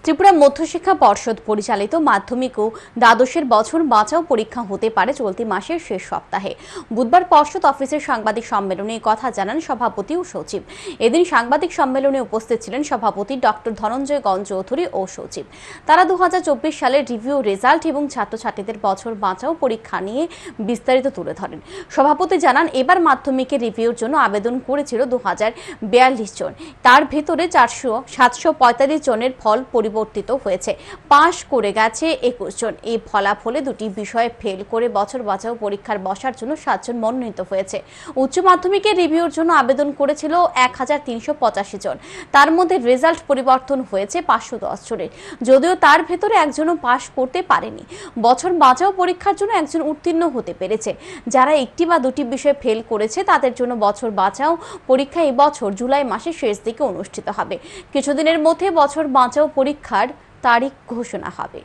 ত্রিপুরা মধ্যশিক্ষা পর্ষদ পরিচালিত মাধ্যমিক ও দ্বাদশের বছর বাঁচাও পরীক্ষা হতে পারে চলতি মাসের শেষ সপ্তাহে। বুধবার পর্ষদ অফিসের সাংবাদিক সম্মেলনে এই কথা জানান সভাপতি ও সচিব। এদিন সাংবাদিক সম্মেলনে উপস্থিত ছিলেন সভাপতি ডক্টর ধনঞ্জয় গণ চৌধুরী ও সচিব। তারা 2024 সালের রিভিউ রেজাল্ট এবং ছাত্রছাত্রীদের বছর বাঁচাও পরীক্ষা নিয়ে বিস্তারিত তুলে ধরেন। সভাপতি জানান, এবার মাধ্যমিকের রিভিউর জন্য আবেদন করেছিল 2042 জন। তার ভেতরে 745 জনের ফল পরিবর্তিত হয়েছে। পাশ করে গেছে 21 জন। এই ফলাফলে দুটি বিষয়ে ফেল করে বছর বাঁচাও পরীক্ষার বসার জন্য 7 জন মনোনীত হয়েছে। উচ্চ মাধ্যমিকের রিভিউর জন্য আবেদন করেছিল 1385 জন। তার মধ্যে রেজাল্ট পরিবর্তন হয়েছে 510 জনের, যদিও তার ভেতরে একজনও পাশ করতে পারেনি। বছর বাঁচাও পরীক্ষার জন্য একজন উত্তীর্ণ হতে পেরেছে। যারা একটি বা দুটি বিষয়ে ফেল করেছে তাদের জন্য বছর বাঁচাও পরীক্ষা এই বছর জুলাই মাসের শেষ দিকে অনুষ্ঠিত হবে। কিছুদিনের মধ্যে বছর বাঁচাও পরীক্ষার তারিখ ঘোষণা হবে।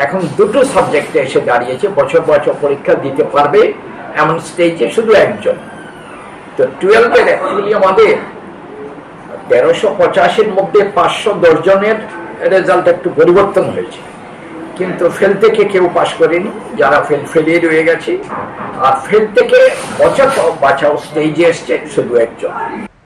এখন দুটো সাবজেক্টে এসে দাঁড়িয়েছে, বছর বাঁচাও পরীক্ষা দিতে পারবে এমন স্টেজে শুধু একজন। তো 12 অ্যাকচুয়ালি আমাদের 1385-এর মধ্যে 510 জনের রেজাল্ট একটু পরিবর্তন হয়েছে, কিন্তু ফেল থেকে কেউ পাশ করেনি। যারা ফেলিয়ে রয়ে গেছে, আর ফেল থেকে বাঁচাও স্টেজে এসছে শুধু একজন।